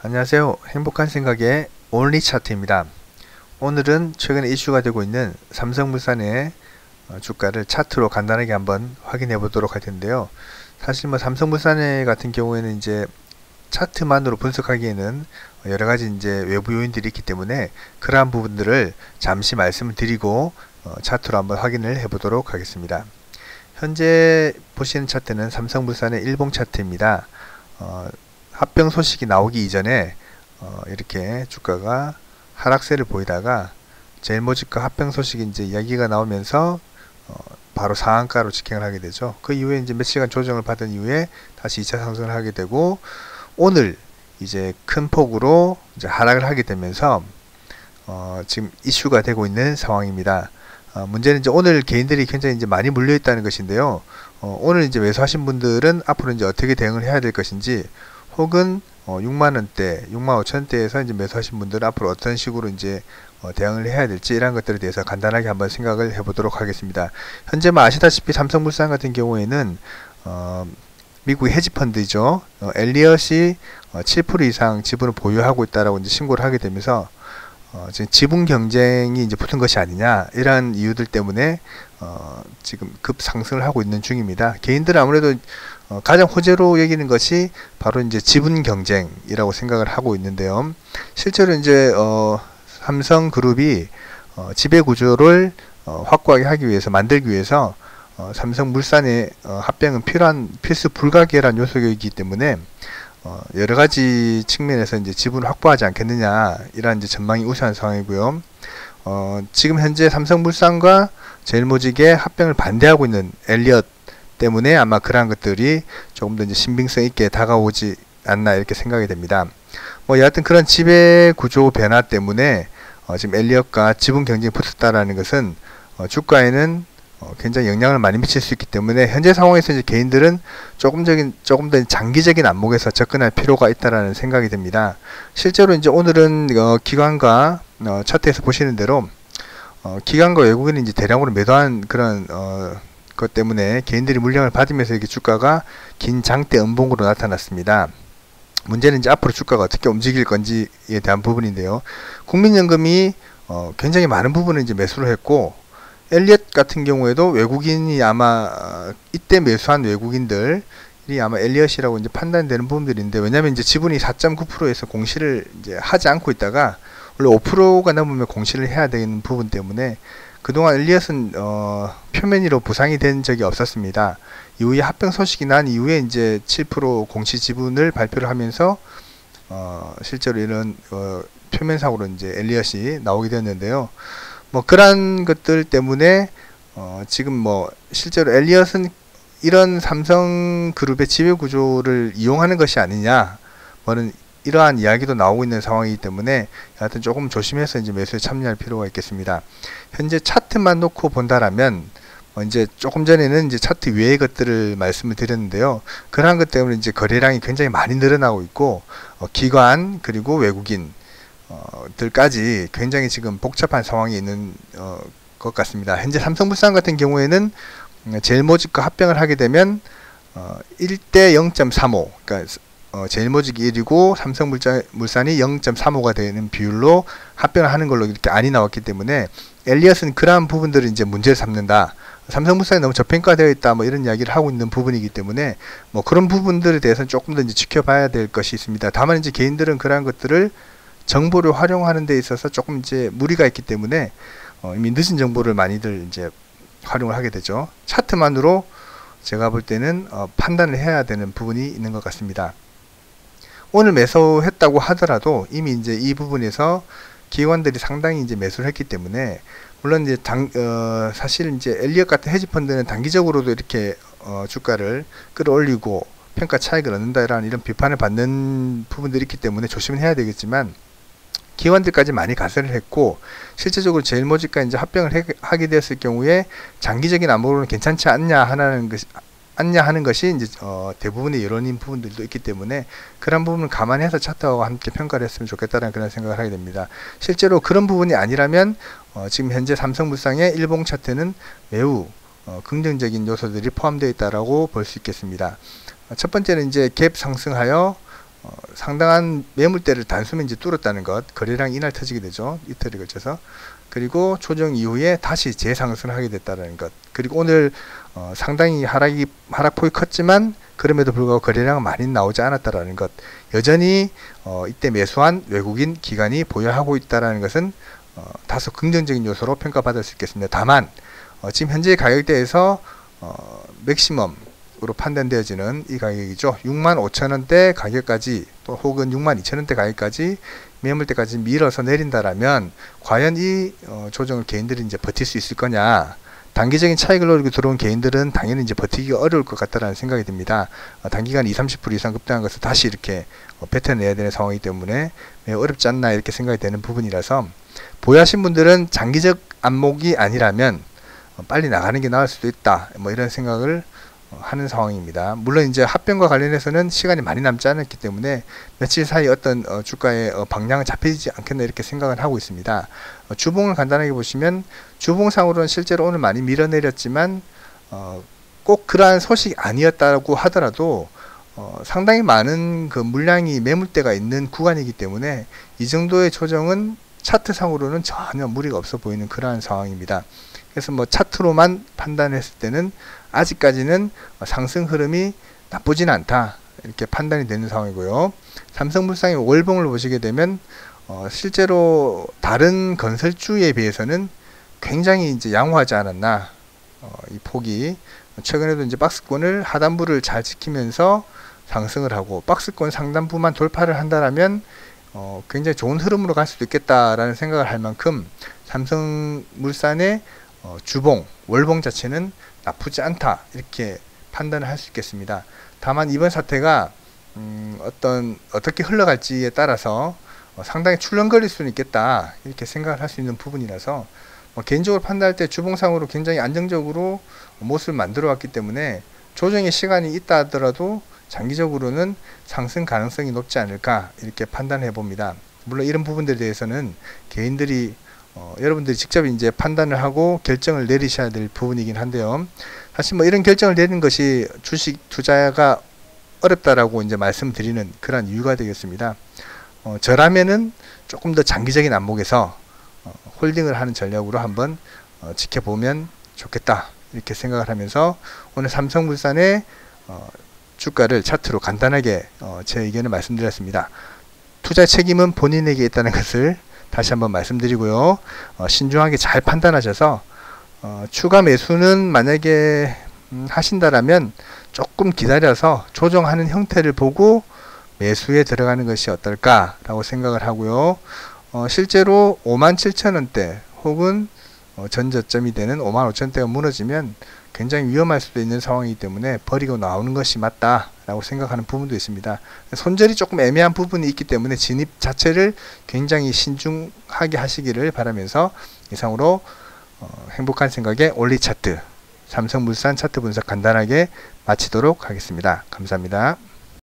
안녕하세요. 행복한 생각의 온리 차트입니다. 오늘은 최근에 이슈가 되고 있는 삼성물산의 주가를 차트로 간단하게 한번 확인해 보도록 할 텐데요. 사실 삼성물산 같은 경우에는 이제 차트만으로 분석하기에는 여러 가지 이제 외부 요인들이 있기 때문에 그러한 부분들을 잠시 말씀을 드리고 차트로 한번 확인을 해 보도록 하겠습니다. 현재 보시는 차트는 삼성물산의 일봉 차트입니다. 합병 소식이 나오기 이전에 이렇게 주가가 하락세를 보이다가 제일모직과 합병 소식이 이제 이야기가 나오면서 바로 상한가로 직행을 하게 되죠. 그 이후에 이제 며칠간 조정을 받은 이후에 다시 2차 상승을 하게 되고 오늘 이제 큰 폭으로 이제 하락을 하게 되면서 지금 이슈가 되고 있는 상황입니다. 문제는 이제 오늘 개인들이 굉장히 이제 많이 물려 있다는 것인데요. 오늘 이제 매수하신 분들은 앞으로 이제 어떻게 대응을 해야 될 것인지, 혹은 6만원대, 65,000원대에서 이제 매수하신 분들은 앞으로 어떤 식으로 이제 대응을 해야 될지, 이런 것들에 대해서 간단하게 한번 생각을 해보도록 하겠습니다. 현재 아시다시피 삼성물산 같은 경우에는 미국의 헤지펀드죠. 엘리엇이 7% 이상 지분을 보유하고 있다라고 이제 신고를 하게 되면서 지금 지분 경쟁이 이제 붙은 것이 아니냐, 이러한 이유들 때문에 지금 급상승을 하고 있는 중입니다. 개인들은 아무래도 가장 호재로 여기는 것이 바로 이제 지분 경쟁이라고 생각을 하고 있는데요. 실제로 이제 삼성그룹이 지배 구조를 확고하게 하기 위해서, 만들기 위해서 삼성물산의 합병은 필요한 필수 불가결한 요소이기 때문에 여러 가지 측면에서 이제 지분을 확보하지 않겠느냐, 이러한 이제 전망이 우세한 상황이고요. 지금 현재 삼성물산과 제일모직의 합병을 반대하고 있는 엘리엇 때문에 아마 그러한 것들이 조금 더 이제 신빙성 있게 다가오지 않나, 이렇게 생각이 됩니다. 여하튼 그런 지배 구조 변화 때문에 지금 엘리엇과 지분 경쟁이 붙었다라는 것은 주가에는 굉장히 영향을 많이 미칠 수 있기 때문에 현재 상황에서 이제 개인들은 조금 더 장기적인 안목에서 접근할 필요가 있다라는 생각이 됩니다. 실제로 이제 오늘은 기관과 차트에서 보시는 대로 기관과 외국인이 이제 대량으로 매도한 그런 것 때문에 개인들이 물량을 받으면서 이렇게 주가가 긴 장대 음봉으로 나타났습니다. 문제는 이제 앞으로 주가가 어떻게 움직일 건지에 대한 부분인데요. 국민연금이 굉장히 많은 부분을 이제 매수를 했고, 엘리엇 같은 경우에도 외국인이 아마 이때 매수한 외국인들이 아마 엘리엇이라고 이제 판단되는 부분들인데, 왜냐하면 이제 지분이 4.9%에서 공시를 이제 하지 않고 있다가 원래 5%가 넘으면 공시를 해야 되는 부분 때문에 그동안 엘리엇은 표면으로 부상이 된 적이 없었습니다. 이후에 합병 소식이 난 이후에 이제 7% 공시 지분을 발표를 하면서 실제로 이런 표면상으로 이제 엘리엇이 나오게 되었는데요. 그러한 것들 때문에 지금 실제로 엘리엇은 이런 삼성그룹의 지배 구조를 이용하는 것이 아니냐, 이러한 이야기도 나오고 있는 상황이기 때문에 여하튼 조금 조심해서 이제 매수에 참여할 필요가 있겠습니다. 현재 차트만 놓고 본다라면 이제 조금 전에는 이제 차트 외의 것들을 말씀을 드렸는데요. 그러한 것 때문에 이제 거래량이 굉장히 많이 늘어나고 있고, 기관 그리고 외국인 들까지 굉장히 지금 복잡한 상황이 있는 것 같습니다. 현재 삼성물산 같은 경우에는 제일모직과 합병을 하게 되면 1대 0.35, 그러니까 제일모직이 1이고 삼성물산이 0.35가 되는 비율로 합병을 하는 걸로 이렇게 안이 나왔기 때문에 엘리엇은 그러한 부분들을 이제 문제를 삼는다, 삼성물산이 너무 저평가되어 있다, 이런 이야기를 하고 있는 부분이기 때문에 그런 부분들에 대해서는 조금 더 이제 지켜봐야 될 것이 있습니다. 다만 이제 개인들은 그러한 것들을 정보를 활용하는 데 있어서 조금 이제 무리가 있기 때문에 이미 늦은 정보를 많이들 이제 활용을 하게 되죠. 차트만으로 제가 볼 때는 판단을 해야 되는 부분이 있는 것 같습니다. 오늘 매수했다고 하더라도 이미 이제 이 부분에서 기관들이 상당히 이제 매수를 했기 때문에, 물론 이제 사실 이제 엘리엇 같은 헤지펀드는 단기적으로도 이렇게 주가를 끌어올리고 평가 차익을 얻는다라는 이런 비판을 받는 부분들이 있기 때문에 조심을 해야 되겠지만, 기관들까지 많이 가세를 했고 실제적으로 제일모직과 이제 합병을 하게 되었을 경우에 장기적인 안목으로는 괜찮지 않냐 하는 것이 이제 대부분의 여론인 부분들도 있기 때문에 그런 부분을 감안해서 차트와 함께 평가를 했으면 좋겠다는 그런 생각을 하게 됩니다. 실제로 그런 부분이 아니라면 지금 현재 삼성물산의 일봉 차트는 매우 긍정적인 요소들이 포함되어 있다라고 볼 수 있겠습니다. 첫 번째는 이제 갭 상승하여 상당한 매물대를 단숨에 이제 뚫었다는 것, 거래량이 이날 터지게 되죠. 이틀에 걸쳐서. 그리고 조정 이후에 다시 재상승을 하게 됐다는 것. 그리고 오늘 상당히 하락폭이 컸지만 그럼에도 불구하고 거래량은 많이 나오지 않았다라는 것. 여전히 이때 매수한 외국인 기관이 보유하고 있다는 것은 다소 긍정적인 요소로 평가받을 수 있겠습니다. 다만 지금 현재 가격대에서 맥시멈으로 판단되어지는 이 가격이죠. 65,000원대 가격까지 또 혹은 62,000원대 가격까지 매물대까지 밀어서 내린다라면 과연 이 조정을 개인들이 이제 버틸 수 있을 거냐. 단기적인 차익을 노리고 들어온 개인들은 당연히 이제 버티기가 어려울 것 같다라는 생각이 듭니다. 단기간 20-30% 이상 급등한 것을 다시 이렇게 뱉어내야 되는 상황이기 때문에 매우 어렵지 않나 이렇게 생각이 되는 부분이라서 보유하신 분들은 장기적 안목이 아니라면 빨리 나가는 게 나을 수도 있다. 뭐 이런 생각을 하는 상황입니다. 물론 이제 합병과 관련해서는 시간이 많이 남지 않았기 때문에 며칠 사이 어떤 주가의 방향은 잡히지 않겠나 이렇게 생각을 하고 있습니다. 주봉을 간단하게 보시면 주봉상으로는 실제로 오늘 많이 밀어내렸지만 꼭 그러한 소식이 아니었다고 하더라도 상당히 많은 그 물량이 매물대가 있는 구간이기 때문에 이 정도의 조정은 차트상으로는 전혀 무리가 없어 보이는 그러한 상황입니다. 그래서 뭐 차트로만 판단했을 때는 아직까지는 상승 흐름이 나쁘진 않다 이렇게 판단이 되는 상황이고요. 삼성물산의 월봉을 보시게 되면 실제로 다른 건설주에 비해서는 굉장히 이제 양호하지 않았나. 이 폭이 최근에도 이제 박스권을 하단부를 잘 지키면서 상승을 하고 박스권 상단부만 돌파를 한다라면 굉장히 좋은 흐름으로 갈 수도 있겠다라는 생각을 할 만큼 삼성물산의 주봉, 월봉 자체는 나쁘지 않다 이렇게 판단을 할 수 있겠습니다. 다만 이번 사태가 어떻게 흘러갈지에 따라서 상당히 출렁거릴 수는 있겠다 이렇게 생각을 할 수 있는 부분이라서 개인적으로 판단할 때 주봉상으로 굉장히 안정적으로 모습을 만들어 왔기 때문에 조정의 시간이 있다 하더라도 장기적으로는 상승 가능성이 높지 않을까 이렇게 판단해 봅니다. 물론 이런 부분들에 대해서는 개인들이 여러분들이 직접 이제 판단을 하고 결정을 내리셔야 될 부분이긴 한데요. 사실 뭐 이런 결정을 내리는 것이 주식 투자가 어렵다라고 이제 말씀드리는 그런 이유가 되겠습니다. 저라면은 조금 더 장기적인 안목에서 홀딩을 하는 전략으로 한번 지켜보면 좋겠다 이렇게 생각을 하면서 오늘 삼성물산의 주가를 차트로 간단하게 제 의견을 말씀드렸습니다. 투자 책임은 본인에게 있다는 것을 다시 한번 말씀드리고요. 신중하게 잘 판단하셔서 추가 매수는 만약에 하신다라면 조금 기다려서 조정하는 형태를 보고 매수에 들어가는 것이 어떨까 라고 생각을 하고요. 실제로 57,000원대 혹은 전저점이 되는 55,000원대가 무너지면 굉장히 위험할 수도 있는 상황이기 때문에 버리고 나오는 것이 맞다 라고 생각하는 부분도 있습니다. 손절이 조금 애매한 부분이 있기 때문에 진입 자체를 굉장히 신중하게 하시기를 바라면서 이상으로 행복한 생각의 올리 차트 삼성물산 차트 분석 간단하게 마치도록 하겠습니다. 감사합니다.